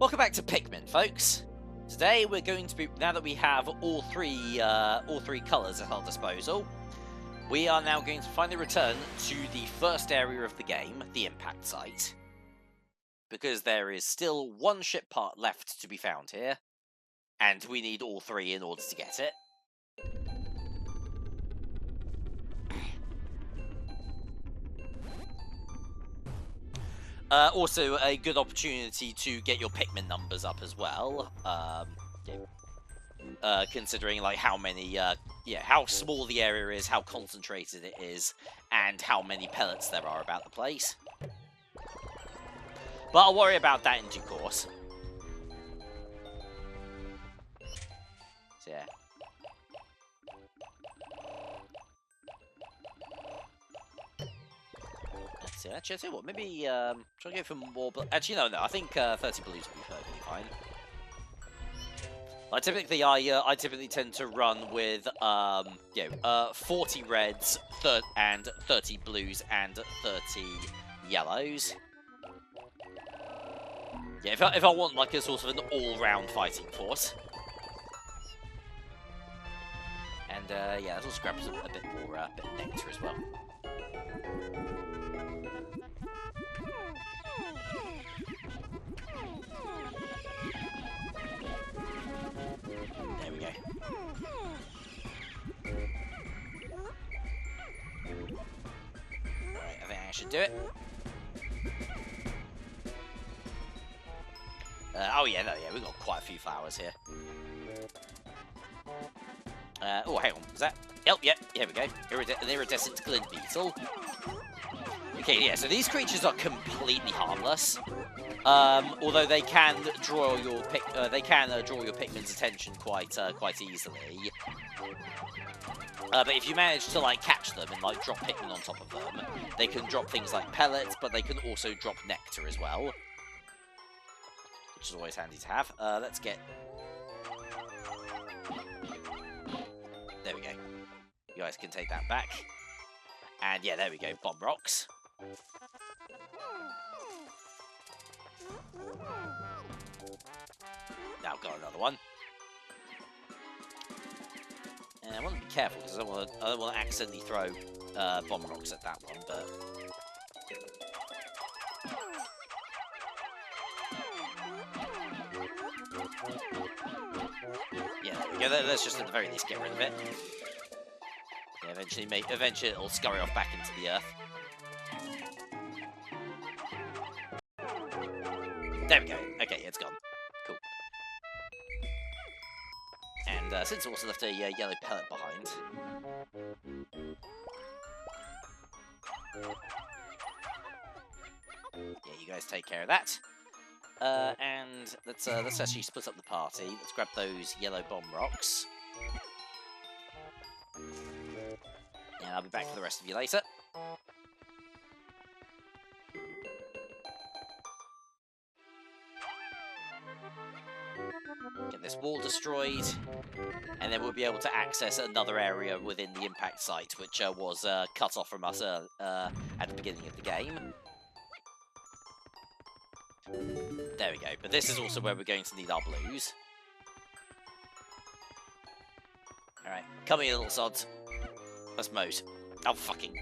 Welcome back to Pikmin, folks. Today we're going to be, now that we have all three colours at our disposal, we are now going to finally return to the first area of the game, the impact site. Because there is still one ship part left to be found here, and we need all three in order to get it. Also, a good opportunity to get your Pikmin numbers up as well. Considering like how many, how small the area is, how concentrated it is, and how many pellets there are about the place. But I'll worry about that in due course. So, yeah. Let's see, actually, I tell you what, maybe, try to go for more, actually, no, I think, 30 blues will be perfectly fine. I typically tend to run with, 40 reds, and 30 blues, and 30 yellows. Yeah, if I want, like, a sort of an all-round fighting force. And, yeah, let's also grab some, a bit more, bit of nectar as well. There we go. Alright, I think I should do it. Oh yeah, we've got quite a few flowers here. Oh, hang on, was that? Oh, yep, here we go. An iridescent glint beetle. Okay, yeah, so these creatures are completely harmless. Although they can draw your Pikmin's attention quite easily. But if you manage to like catch them and like drop Pikmin on top of them, they can drop things like pellets, but they can also drop nectar as well, which is always handy to have. Let's get. There we go. You guys can take that back. And yeah, there we go. Bomb rocks. Now I've got another one. And I want to be careful because I don't want to accidentally throw bomb rocks at that one, but yeah, there we go. Let's just at the very least get rid of it. Yeah, eventually it'll scurry off back into the earth. There we go. Okay, it's gone. Cool. And since it also left a yellow pellet behind, yeah, you guys take care of that. And let's actually split up the party. Let's grab those yellow bomb rocks. And I'll be back for the rest of you later. Get this wall destroyed, and then we'll be able to access another area within the impact site, which was cut off from us at the beginning of the game. There we go, but this is also where we're going to need our blues. Alright, come here, little sods. Let's moat. Oh, fucking.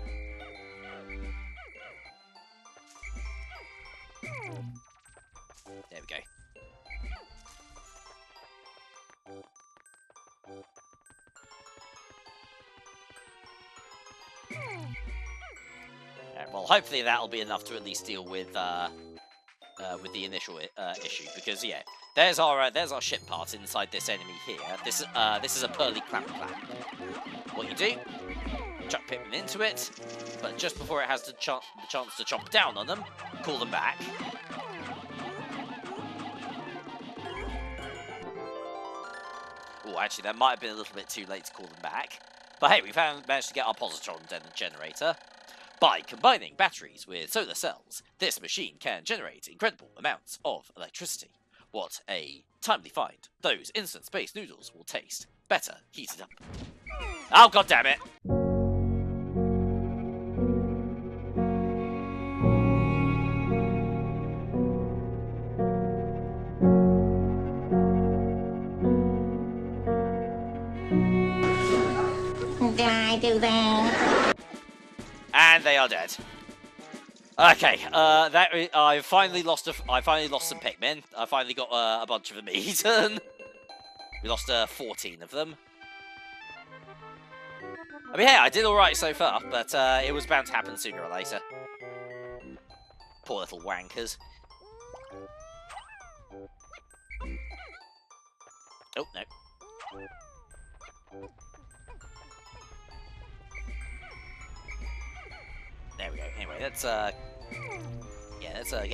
There we go. Right, well, hopefully that'll be enough to at least deal with the initial issue, because yeah, there's our ship part inside this enemy here. This is a pearly clam. What you do? Chuck Pikmin into it, but just before it has the chance to chomp down on them, call them back. Oh, actually, that might have been a little bit too late to call them back. But hey, we managed to get our positron generator. By combining batteries with solar cells, this machine can generate incredible amounts of electricity. What a timely find. Those instant space noodles will taste better heated up. Oh, god damn it! I do that? And they are dead. Okay, I finally lost some Pikmin. I finally got a bunch of them eaten. We lost 14 of them. I mean, hey, I did alright so far, but it was bound to happen sooner or later. Poor little wankers. Oh, no. There we go. Anyway, let's get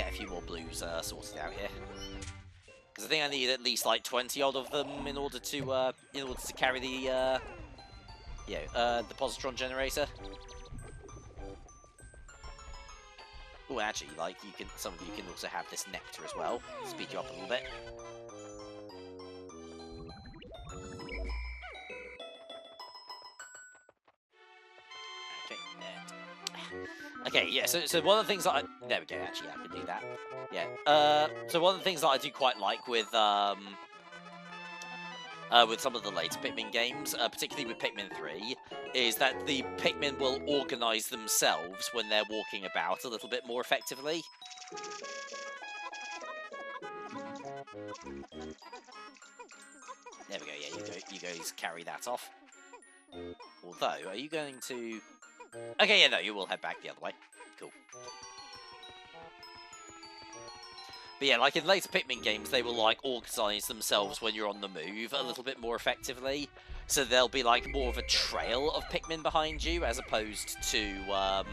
a few more blues sorted out here. Because I think I need at least like 20 odd of them in order to carry the the positron generator. Oh, actually, like some of you can also have this nectar as well. Speed you up a little bit. Okay, yeah, so one of the things that there we go, actually, I can do that. Yeah, so one of the things that I do quite like with some of the later Pikmin games, particularly with Pikmin 3, is that the Pikmin will organise themselves when they're walking about a little bit more effectively. There we go, yeah, you guys carry that off. Although, are you going to... Okay, yeah, no, you will head back the other way. Cool. But yeah, like in later Pikmin games, they will like organise themselves when you're on the move a little bit more effectively. So there'll be like more of a trail of Pikmin behind you, as opposed to what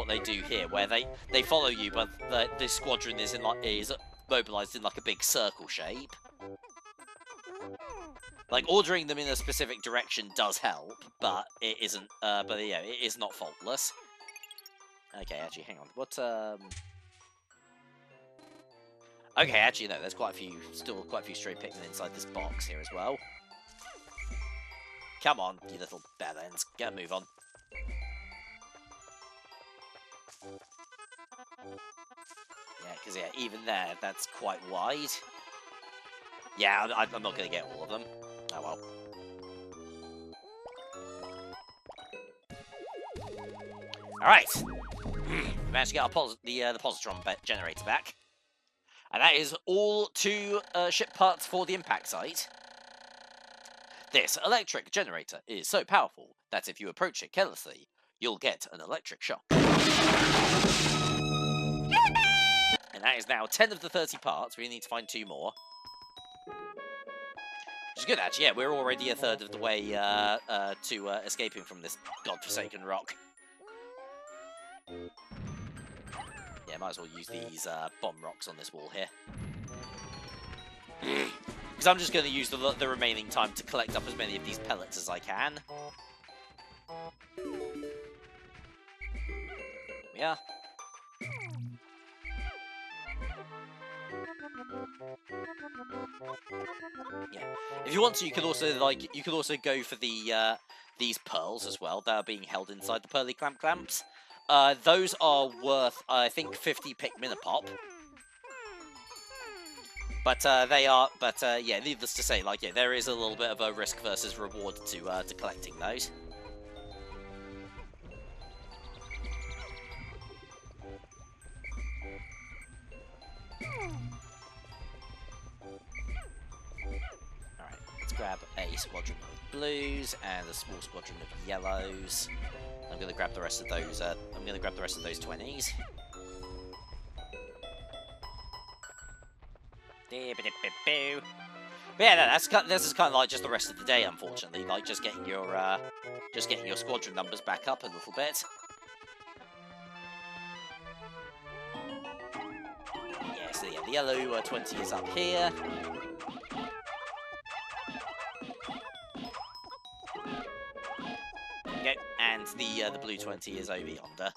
they do here, where they follow you, but the squadron is mobilised in like a big circle shape. Like, ordering them in a specific direction does help, but it isn't, it is not faultless. Okay, actually, hang on. What, Okay, actually, no, there's still quite a few stray Pikmin inside this box here as well. Come on, you little bellends. Get a move on. Yeah, because, yeah, even there, that's quite wide. Yeah, I'm not going to get all of them. Oh well. Alright. Managed to get the positron generator back. And that is all 2 ship parts for the impact site. This electric generator is so powerful that if you approach it carelessly, you'll get an electric shock. And that is now 10 of the 30 parts. We need to find 2 more. Which is good, actually. Yeah, we're already a third of the way to escaping from this godforsaken rock. Yeah, might as well use these bomb rocks on this wall here. Because I'm just going to use the remaining time to collect up as many of these pellets as I can. Yeah. Yeah. If you want to, you could also go for the these pearls as well that are being held inside the pearly clamps. Those are worth, I think, 50 Pikmin a pop. But yeah, needless to say, like, yeah, there is a little bit of a risk versus reward to collecting those. Alright, let's grab a squadron of blues and a small squadron of yellows. I'm gonna grab the rest of those. I'm gonna grab the rest of those 20s. But yeah, no, this is kind of like just the rest of the day, unfortunately. Like just getting your squadron numbers back up a little bit. Yeah, so yeah, the yellow 20 is up here. Okay, and the blue 20 is over yonder.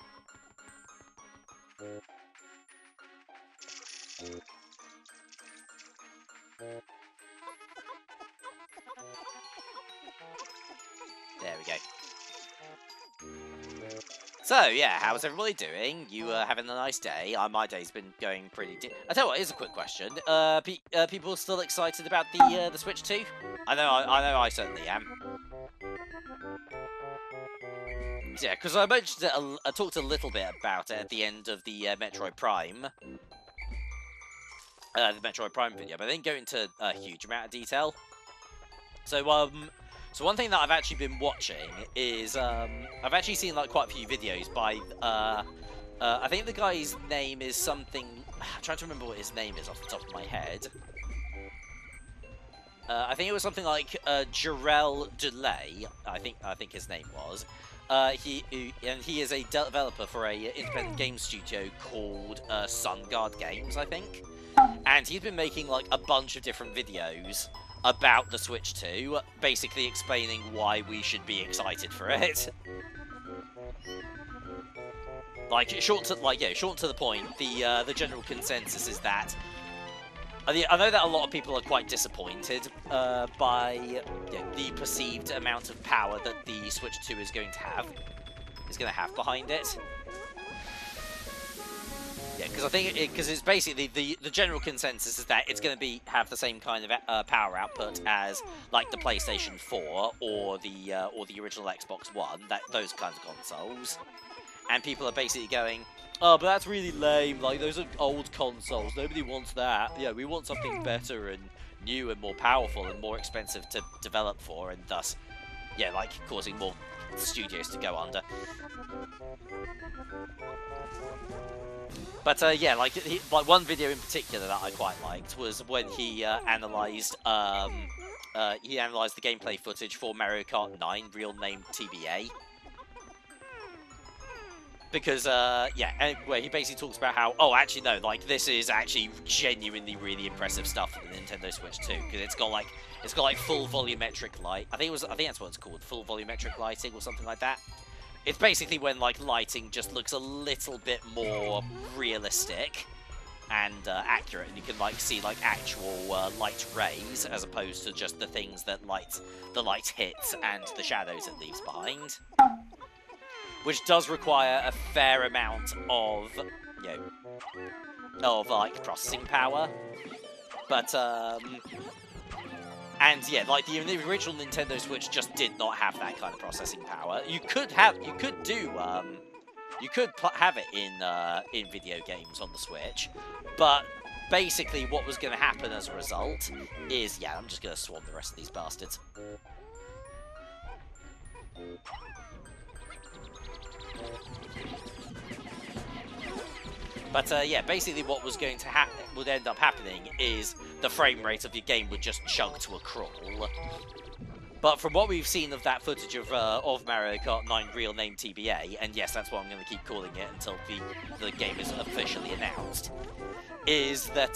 There we go. So, yeah, how's everybody doing? You having a nice day? My day's been going pretty... I tell you what, here's a quick question. People still excited about the Switch 2? I know I certainly am. So yeah, because I mentioned it, I talked a little bit about it at the end of the Metroid Prime video, but I didn't go into a huge amount of detail. So one thing that I've actually been watching is I've actually seen like quite a few videos by I think the guy's name is something. I'm trying to remember what his name is off the top of my head. I think it was something like Jarrell Delay. I think his name was. He is a developer for a independent game studio called SunGuard Games, I think. And he's been making like a bunch of different videos about the Switch 2, basically explaining why we should be excited for it. Like short to the point. The general consensus is that I know that a lot of people are quite disappointed by the perceived amount of power that the Switch 2 is going to have behind it. Yeah, because I think because it's basically the general consensus is that it's going to have the same kind of power output as like the PlayStation 4 or the original Xbox One, those kinds of consoles, and people are basically going, oh, but that's really lame. Like those are old consoles. Nobody wants that. Yeah, we want something better and new and more powerful and more expensive to develop for, and thus, yeah, like causing more studios to go under. But yeah, like one video in particular that I quite liked was when he analysed the gameplay footage for Mario Kart 9, real name TBA. Because where he basically talks about how, oh, actually no, like this is actually genuinely really impressive stuff for the Nintendo Switch 2, because it's got like full volumetric light. I think that's what it's called, full volumetric lighting or something like that. It's basically when like lighting just looks a little bit more realistic and accurate, and you can like see like actual light rays as opposed to just the things that the light hits and the shadows it leaves behind. Which does require a fair amount of, like processing power, but and yeah, like the original Nintendo Switch just did not have that kind of processing power. You could have it in video games on the Switch, but basically what was going to happen as a result is, yeah, I'm just going to swarm the rest of these bastards. But yeah, basically what was going to would end up happening is the frame rate of your game would just chug to a crawl. But from what we've seen of that footage of Mario Kart 9 real name TBA, and yes, that's what I'm going to keep calling it until the game is officially announced, is that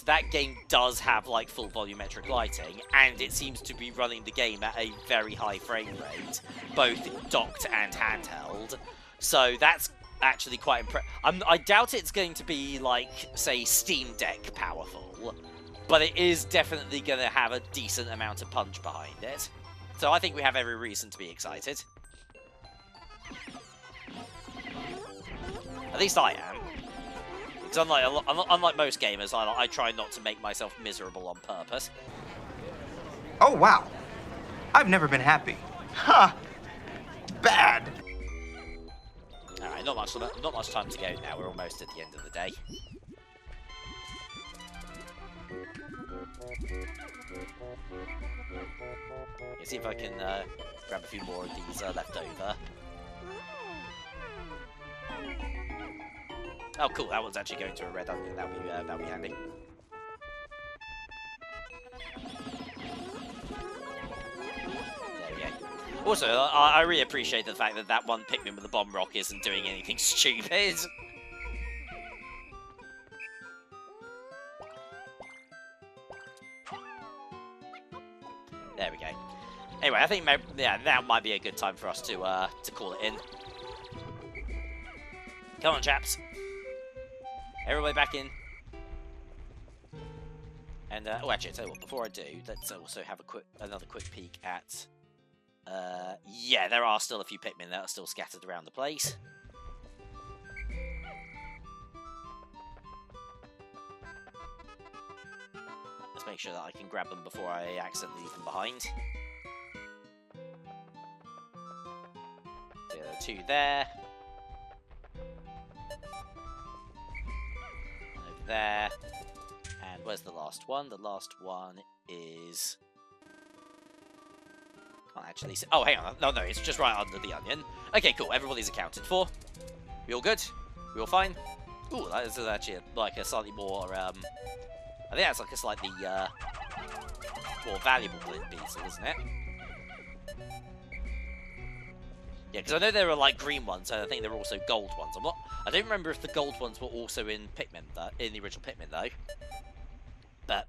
that game does have like full volumetric lighting, and it seems to be running the game at a very high frame rate, both docked and handheld. So that's actually quite impressive. I doubt it's going to be like, say, Steam Deck powerful, but it is definitely going to have a decent amount of punch behind it. So I think we have every reason to be excited. At least I am. Because unlike most gamers, I try not to make myself miserable on purpose. Oh, wow. I've never been happy. Huh. Bad. Alright, not much time to go now. We're almost at the end of the day. Let's see if I can grab a few more of these left over. Oh, cool. That one's actually going to a red onion. That'll be handy. There we go. Also, I really appreciate the fact that one Pikmin with the bomb rock isn't doing anything stupid. There we go. Anyway, I think now might be a good time for us to call it in. Come on, chaps. Everybody back in. And oh, actually, I tell you what. Before I do, let's also have another quick peek at. Yeah, there are still a few Pikmin that are still scattered around the place. Let's make sure that I can grab them before I accidentally leave them behind. 2 there. Over there. And where's the last one? The last one is... Can't actually see. Oh, hang on. No, it's just right under the onion. Okay, cool. Everybody's accounted for. We all good? We all fine? Ooh, that is actually like a slightly more, I think that's like a slightly, more valuable glint beetle, isn't it? Yeah, because I know there are like green ones, and I think there are also gold ones. I don't remember if the gold ones were also in Pikmin, in the original Pikmin, though. But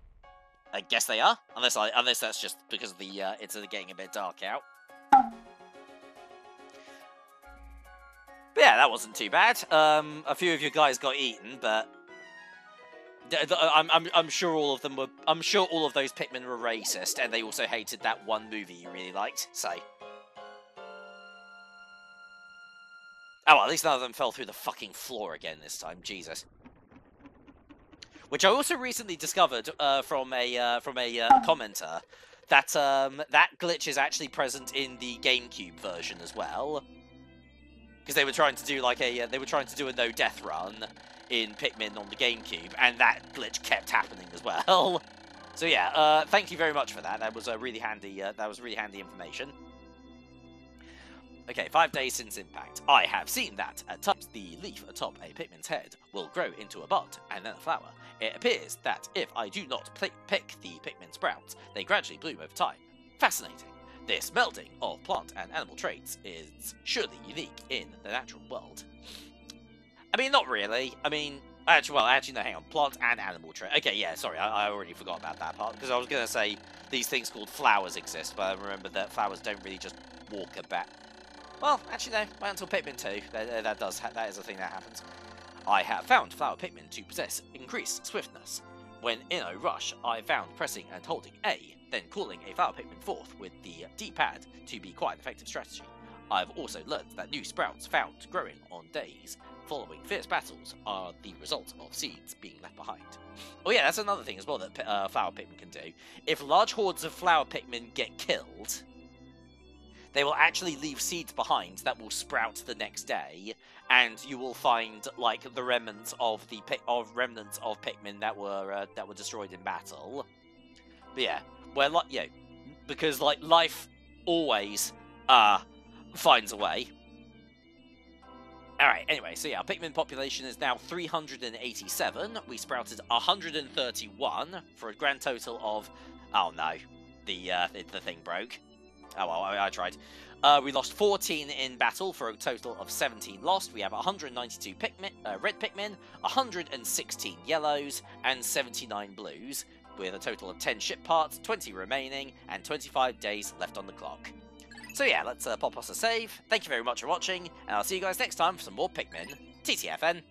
I guess they are, unless that's just because of the it's getting a bit dark out. But yeah, that wasn't too bad. A few of you guys got eaten, but I'm sure all of them were. I'm sure all of those Pikmin were racist, and they also hated that one movie you really liked. So, oh well, at least none of them fell through the fucking floor again this time. Jesus. Which I also recently discovered from a commenter that that glitch is actually present in the GameCube version as well. Because they were trying to do like a no death run in Pikmin on the GameCube, and that glitch kept happening as well. So yeah, thank you very much for that. That was really handy. That was really handy information. Okay, 5 days since impact. I have seen that at times the leaf atop a Pikmin's head will grow into a bud and then a flower. It appears that if I do not pick the Pikmin sprouts, they gradually bloom over time. Fascinating. This melding of plant and animal traits is surely unique in the natural world. I mean, not really. I mean, actually, no, hang on. Plant and animal trait. Okay, yeah, sorry, I already forgot about that part, because I was going to say these things called flowers exist, but I remember that flowers don't really just walk about. Well, actually, no, wait until Pikmin 2. That is a thing that happens. I have found flower Pikmin to possess increased swiftness. When in a rush, I found pressing and holding A, then calling a flower Pikmin forth with the D-pad to be quite an effective strategy. I've also learned that new sprouts found growing on days following fierce battles are the result of seeds being left behind. Oh yeah, that's another thing as well that flower Pikmin can do. If large hordes of flower Pikmin get killed, they will actually leave seeds behind that will sprout the next day, and you will find like the remnants of Pikmin that were destroyed in battle. But yeah, because like life always finds a way. Alright, anyway, so yeah, Pikmin population is now 387. We sprouted 131 for a grand total of... Oh no, the thing broke. Oh well, I tried. We lost 14 in battle for a total of 17 lost. We have 192 red Pikmin, 116 yellows, and 79 blues, with a total of 10 ship parts, 20 remaining, and 25 days left on the clock. So yeah, let's pop us a save. Thank you very much for watching, and I'll see you guys next time for some more Pikmin. TTFN.